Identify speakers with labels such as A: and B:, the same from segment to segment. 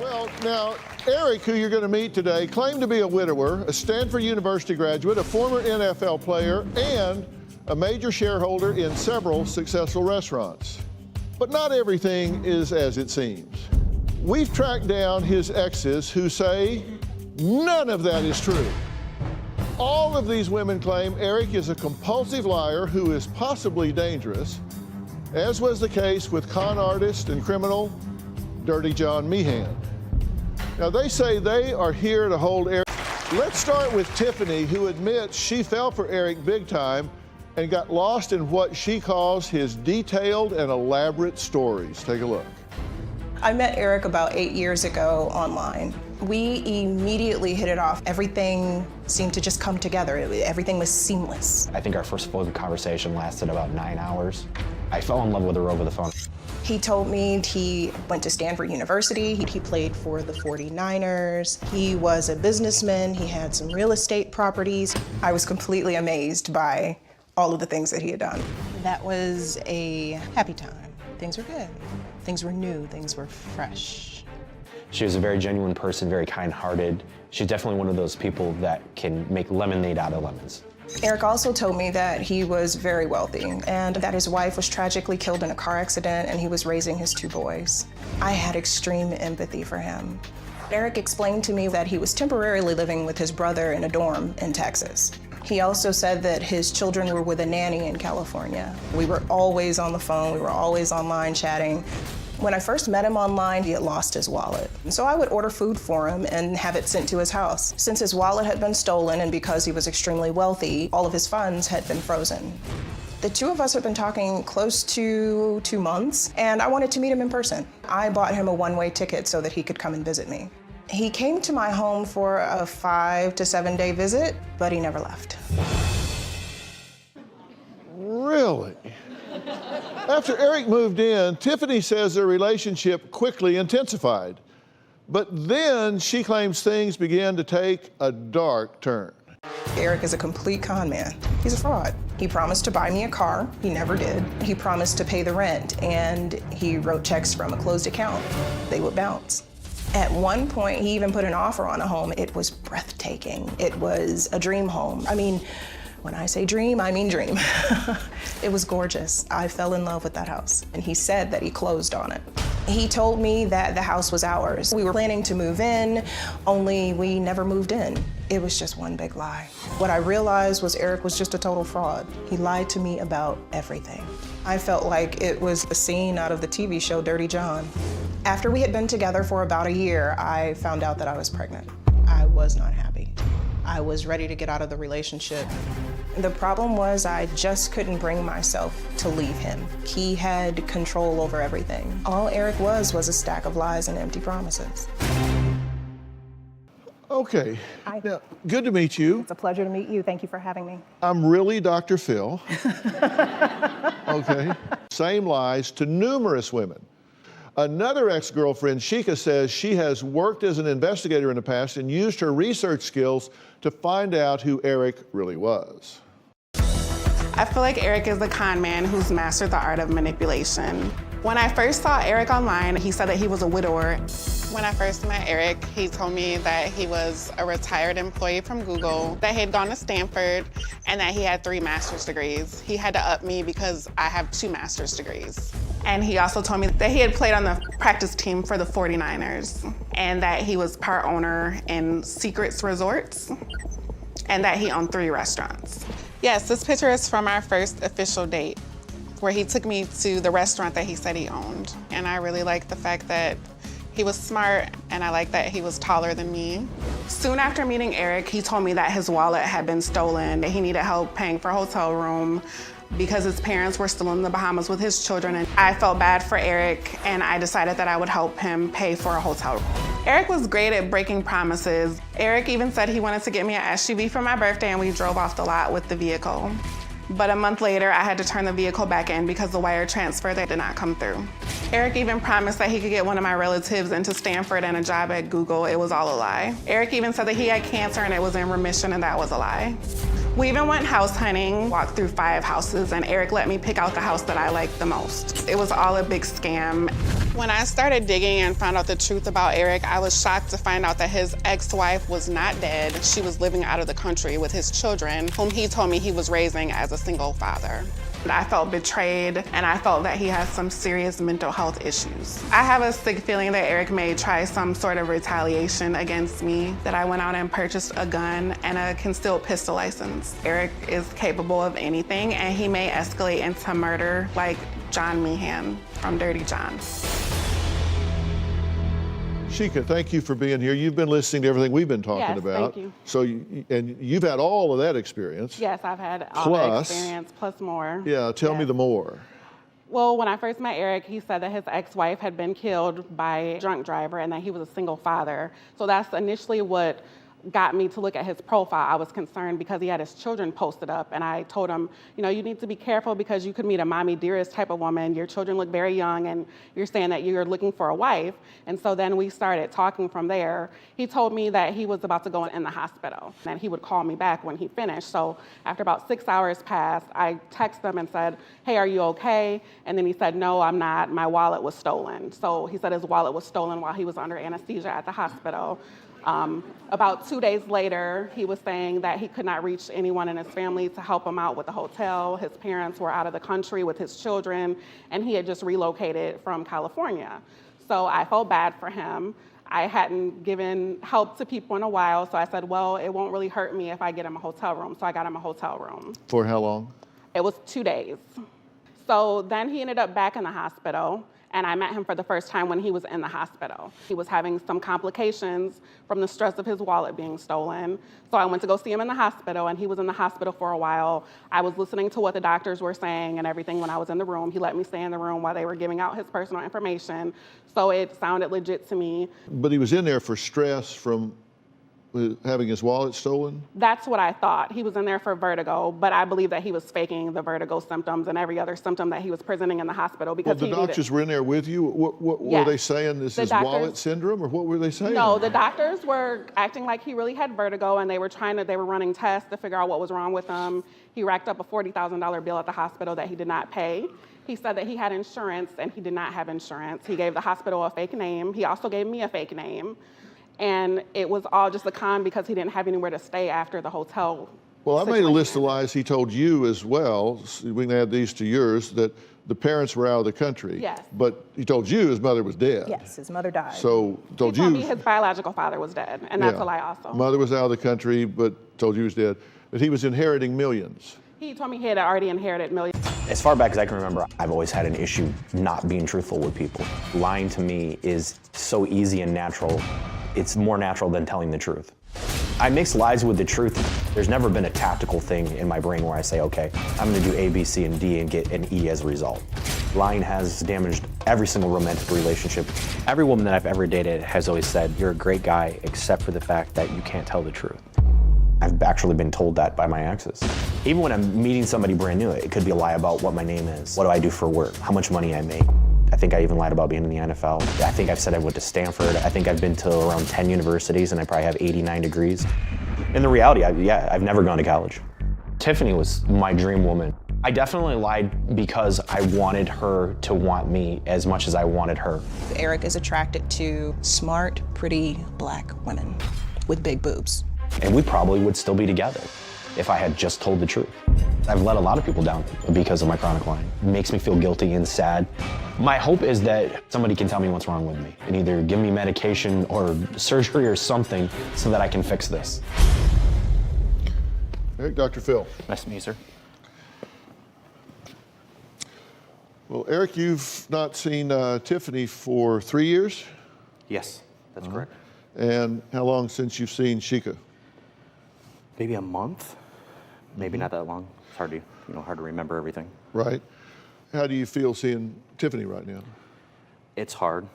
A: Well, now, Eric, who you're going to meet today, claimed to be a widower, a Stanford University graduate, a former NFL player, and a major shareholder in several successful restaurants. But not everything is as it seems. We've tracked down his exes who say none of that is true. All of these women claim Eric is a compulsive liar who is possibly dangerous, as was the case with con artist and criminal Dirty John Meehan. Now, they say they are here to hold Eric. Let's start with Tiffany, who admits she fell for Eric big time and got lost in what she calls his detailed and elaborate stories. Take a look.
B: I met Eric about 8 years ago online. We immediately hit it off. Everything seemed to just come together. Everything was seamless.
C: I think our first phone conversation lasted about 9 hours. I fell in love with her over the phone.
B: He told me he went to Stanford University. He played for the 49ers. He was a businessman. He had some real estate properties. I was completely amazed by all of the things that he had done. That was a happy time. Things were good. Things were new. Things were fresh.
C: She was a very genuine person, very kind-hearted. She's definitely one of those people that can make lemonade out of lemons.
B: Eric also told me that he was very wealthy and that his wife was tragically killed in a car accident and he was raising his 2 boys. I had extreme empathy for him. Eric explained to me that he was temporarily living with his brother in a dorm in Texas. He also said that his children were with a nanny in California. We were always on the phone, we were always online chatting. When I first met him online, he had lost his wallet. So I would order food for him and have it sent to his house. Since his wallet had been stolen and because he was extremely wealthy, all of his funds had been frozen. The 2 of us had been talking close to 2 months, and I wanted to meet him in person. I bought him a one-way ticket so that he could come and visit me. He came to my home for a 5 to 7 day visit, but he never left.
A: Really? After Eric moved in, Tiffany says their relationship quickly intensified. But then she claims things began to take a dark turn.
B: Eric is a complete con man. He's a fraud. He promised to buy me a car. He never did. He promised to pay the rent, and he wrote checks from a closed account. They would bounce. At one point, he even put an offer on a home. It was breathtaking. It was a dream home. I mean, when I say dream, I mean dream. It was gorgeous. I fell in love with that house. And he said that he closed on it. He told me that the house was ours. We were planning to move in, only we never moved in. It was just one big lie. What I realized was Eric was just a total fraud. He lied to me about everything. I felt like it was a scene out of the TV show Dirty John. After we had been together for about a year, I found out that I was pregnant. I was not happy. I was ready to get out of the relationship. The problem was I just couldn't bring myself to leave him. He had control over everything. All Eric was a stack of lies and empty promises.
A: Okay.
B: Hi.
A: Now, good to meet you.
B: It's a pleasure to meet you. Thank you for having me.
A: I'm really Dr. Phil. Okay. Same lies to numerous women. Another ex-girlfriend, Sheikah, says she has worked as an investigator in the past and used her research skills to find out who Eric really was.
D: I feel like Eric is a con man who's mastered the art of manipulation. When I first saw Eric online, he said that he was a widower. When I first met Eric, he told me that he was a retired employee from Google, that he had gone to Stanford, and that he had 3 master's degrees. He had to up me because I have 2 master's degrees. And he also told me that he had played on the practice team for the 49ers, and that he was part owner in Secrets Resorts, and that he owned 3 restaurants. Yes, this picture is from our first official date, where he took me to the restaurant that he said he owned. And I really liked the fact that he was smart, and I liked that he was taller than me. Soon after meeting Eric, he told me that his wallet had been stolen, that he needed help paying for a hotel room because his parents were still in the Bahamas with his children. And I felt bad for Eric, and I decided that I would help him pay for a hotel room. Eric was great at breaking promises. Eric even said he wanted to get me an SUV for my birthday, and we drove off the lot with the vehicle. But a month later, I had to turn the vehicle back in because the wire transfer that did not come through. Eric even promised that he could get one of my relatives into Stanford and a job at Google. It was all a lie. Eric even said that he had cancer and it was in remission, and that was a lie. We even went house hunting, walked through 5 houses, and Eric let me pick out the house that I liked the most. It was all a big scam. When I started digging and found out the truth about Eric, I was shocked to find out that his ex-wife was not dead. She was living out of the country with his children, whom he told me he was raising as a single father. I felt betrayed, and I felt that he has some serious mental health issues. I have a sick feeling that Eric may try some sort of retaliation against me, that I went out and purchased a gun and a concealed pistol license. Eric is capable of anything, and he may escalate into murder like John Meehan from Dirty John.
A: Shika, thank you for being here. You've been listening to everything we've been talking about.
D: Thank you.
A: So, and you've had all of that experience.
D: Yes, I've had all the experience plus more.
A: Yeah, tell me the more.
D: Well, when I first met Eric, he said that his ex-wife had been killed by a drunk driver and that he was a single father. So that's initially what got me to look at his profile. I was concerned because he had his children posted up, and I told him, you know, you need to be careful because you could meet a mommy dearest type of woman. Your children look very young, and you're saying that you're looking for a wife. And so then we started talking from there. He told me that he was about to go in the hospital, and he would call me back when he finished. So after about 6 hours passed, I texted him and said, hey, are you okay? And then he said, no, I'm not. My wallet was stolen. So he said his wallet was stolen while he was under anesthesia at the hospital. About 2 days later, he was saying that he could not reach anyone in his family to help him out with the hotel. His parents were out of the country with his children, and he had just relocated from California. So I felt bad for him. I hadn't given help to people in a while, so I said, well, it won't really hurt me if I get him a hotel room. So I got him a hotel room.
A: For how long?
D: It was 2 days. So then he ended up back in the hospital, and I met him for the first time when he was in the hospital. He was having some complications from the stress of his wallet being stolen. So I went to go see him in the hospital, and he was in the hospital for a while. I was listening to what the doctors were saying and everything when I was in the room. He let me stay in the room while they were giving out his personal information. So it sounded legit to me.
A: But he was in there for stress from having his wallet stolen?
D: That's what I thought. He was in there for vertigo, but I believe that he was faking the vertigo symptoms and every other symptom that he was presenting in the hospital because
A: the doctors were in there with you? What were they saying? This is wallet syndrome, or what were they saying?
D: No, the doctors were acting like he really had vertigo, and they were running tests to figure out what was wrong with him. He racked up a $40,000 bill at the hospital that he did not pay. He said that he had insurance, and he did not have insurance. He gave the hospital a fake name. He also gave me a fake name. And it was all just a con because he didn't have anywhere to stay after the hotel.
A: Well, I made a list of lies he told you as well. We can add these to yours, that the parents were out of the country.
D: Yes.
A: But he told you his mother was dead.
B: Yes, his mother died.
A: So
D: He told me his biological father was dead, and that's a lie also.
A: Mother was out of the country, but told you he was dead. But he was inheriting millions.
D: He told me he had already inherited millions.
C: As far back as I can remember, I've always had an issue not being truthful with people. Lying to me is so easy and natural. It's more natural than telling the truth. I mix lies with the truth. There's never been a tactical thing in my brain where I say, okay, I'm gonna do A, B, C, and D and get an E as a result. Lying has damaged every single romantic relationship. Every woman that I've ever dated has always said, you're a great guy, except for the fact that you can't tell the truth. I've actually been told that by my exes. Even when I'm meeting somebody brand new, it could be a lie about what my name is, what do I do for work, how much money I make. I think I even lied about being in the NFL. I think I've said I went to Stanford. I think I've been to around 10 universities, and I probably have 89 degrees. In the reality, I've never gone to college. Tiffany was my dream woman. I definitely lied because I wanted her to want me as much as I wanted her.
B: Eric is attracted to smart, pretty black women with big boobs.
C: And we probably would still be together if I had just told the truth. I've let a lot of people down because of my chronic lying. It makes me feel guilty and sad. My hope is that somebody can tell me what's wrong with me and either give me medication or surgery or something so that I can fix this.
A: Hey, Dr. Phil.
E: Nice to meet you, sir.
A: Well, Eric, you've not seen Tiffany for 3 years?
E: Yes, that's correct.
A: And how long since you've seen Shika?
E: Maybe a month, maybe not that long. It's hard to remember everything.
A: Right. How do you feel seeing Tiffany right now?
E: It's hard,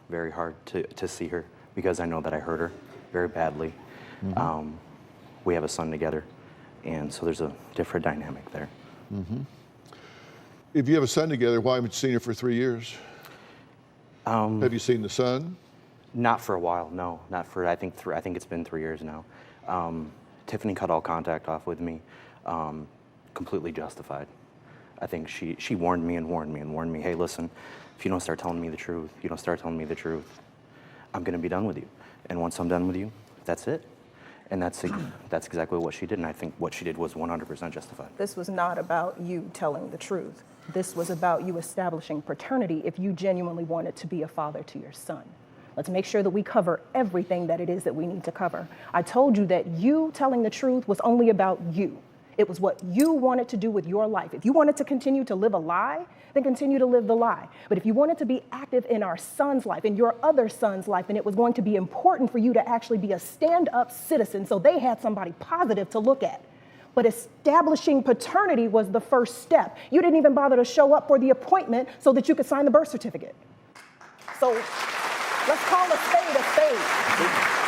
E: very hard to see her because I know that I hurt her very badly. We have a son together, and so there's a different dynamic there.
A: If you have a son together, why haven't you seen her for 3 years? Have you seen the son?
E: Not for a while, no. Not for, I think it's been 3 years now. Tiffany cut all contact off with me, completely justified. I think she warned me and warned me and warned me, hey, listen, if you don't start telling me the truth, I'm gonna be done with you. And once I'm done with you, that's it. And that's exactly what she did, and I think what she did was 100% justified.
B: This was not about you telling the truth. This was about you establishing paternity if you genuinely wanted to be a father to your son. Let's make sure that we cover everything that it is that we need to cover. I told you that you telling the truth was only about you. It was what you wanted to do with your life. If you wanted to continue to live a lie, then continue to live the lie. But if you wanted to be active in our son's life, in your other son's life, then it was going to be important for you to actually be a stand-up citizen so they had somebody positive to look at. But establishing paternity was the first step. You didn't even bother to show up for the appointment so that you could sign the birth certificate. So let's call a spade a spade.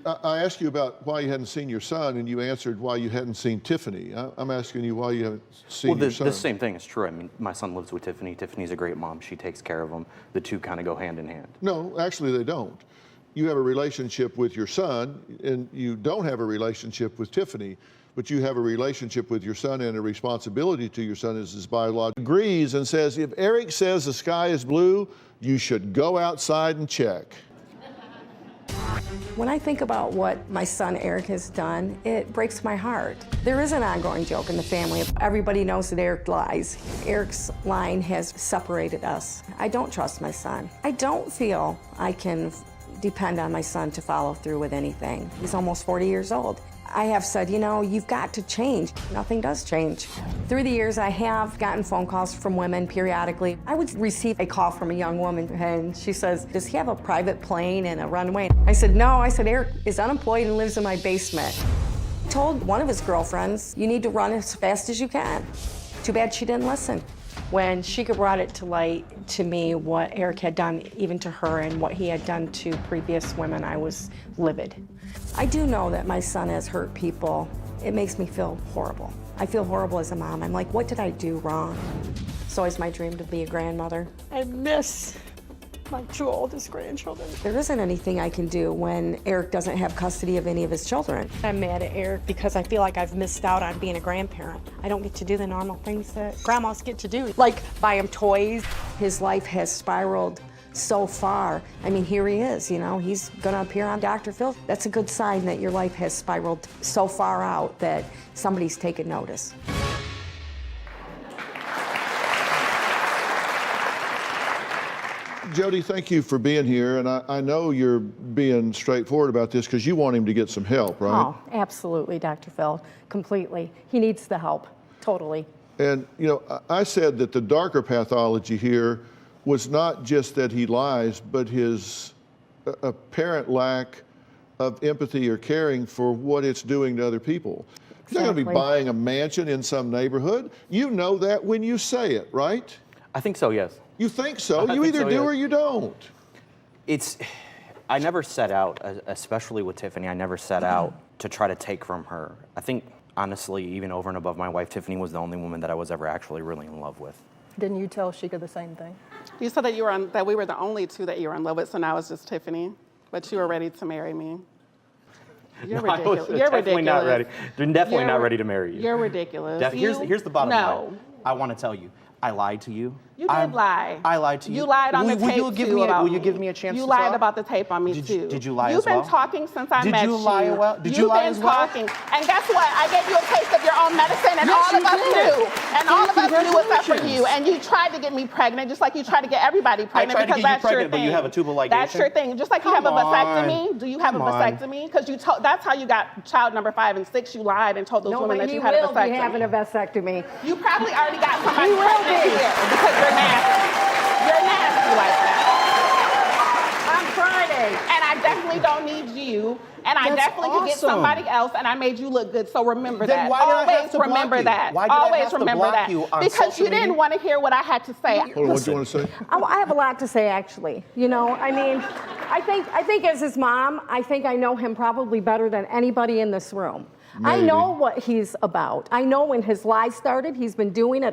A: I asked you about why you hadn't seen your son, and you answered why you hadn't seen Tiffany. I'm asking you why you haven't seen your son.
E: The same thing is true. I mean, my son lives with Tiffany. Tiffany's a great mom. She takes care of him. The two kind of go hand in hand.
A: No, actually they don't. You have a relationship with your son, and you don't have a relationship with Tiffany, but you have a relationship with your son and a responsibility to your son as his biological. Agrees and says, if Eric says the sky is blue, you should go outside and check.
F: When I think about what my son Eric has done, it breaks my heart. There is an ongoing joke in the family. Everybody knows that Eric lies. Eric's lying has separated us. I don't trust my son. I don't feel I can depend on my son to follow through with anything. He's almost 40 years old. I have said, you know, you've got to change. Nothing does change. Through the years, I have gotten phone calls from women periodically. I would receive a call from a young woman, and she says, does he have a private plane and a runway? I said, no. I said, Eric is unemployed and lives in my basement. I told one of his girlfriends, you need to run as fast as you can. Too bad she didn't listen. When Sheikah brought it to light to me what Eric had done even to her and what he had done to previous women, I was livid. I do know that my son has hurt people. It makes me feel horrible. I feel horrible as a mom. I'm like, what did I do wrong? It's always my dream to be a grandmother. I miss my two oldest grandchildren. There isn't anything I can do when Eric doesn't have custody of any of his children. I'm mad at Eric because I feel like I've missed out on being a grandparent. I don't get to do the normal things that grandmas get to do, like buy him toys. His life has spiraled so far. I mean, here he is, you know, he's gonna appear on Dr. Phil. That's a good sign that your life has spiraled so far out that somebody's taken notice.
A: Jody, thank you for being here, and I know you're being straightforward about this because you want him to get some help, right?
F: Oh, absolutely, Dr. Phil, completely. He needs the help, totally.
A: And, you know, I said that the darker pathology here was not just that he lies, but his apparent lack of empathy or caring for what it's doing to other people. He's not going to be buying a mansion in some neighborhood. You know that when you say it, right?
E: I think so, yes.
A: You think so? You either do or you don't.
E: I never set out, especially with Tiffany, I never set out to try to take from her. I think, honestly, even over and above my wife, Tiffany was the only woman that I was ever actually really in love with.
B: Didn't you tell Sheikah the same thing?
D: You said that that we were the only two that you were in love with, so now it's just Tiffany, but you were ready to marry me. You're ridiculous.
E: I was definitely not ready. Definitely not ready to marry you.
D: You're ridiculous.
E: Here's the bottom line. I want to tell you, I lied to you.
D: You did lie.
E: I lied to you.
D: You lied on the tape
E: Will you give me a chance
D: You
E: to
D: lied
E: talk?
D: about the tape on me too.
E: Did you lie
D: You've
E: as well?
D: been talking since I met you.
E: Did you lie as well? Did you lie as well?
D: You've been talking. And guess what? I gave you a taste of your own medicine, and all of us knew. And all of us knew except for you. And you tried to get me pregnant, just like you tried to get everybody pregnant.
E: I tried to get you pregnant, but you have a tubal ligation?
D: That's your thing. Just like you have a vasectomy. Do you have a vasectomy? Because that's how you got child number 5 and 6. You lied and told those women that you had a vasectomy.
F: No, but he will be having a vasectomy.
D: You probably already got somebody pregnant here because you're nasty. You're nasty like that.
F: On Friday.
D: And I definitely don't need you. And I definitely could get somebody else, and I made you look good. So remember that. Always remember that. Always remember that. Because you didn't want to hear what I had to say.
A: Hold on, what do you want to say?
F: I have a lot to say, actually. You know, I mean, I think as his mom, I think I know him probably better than anybody in this room.
A: Maybe.
F: I know what he's about. I know when his lies started, he's been doing it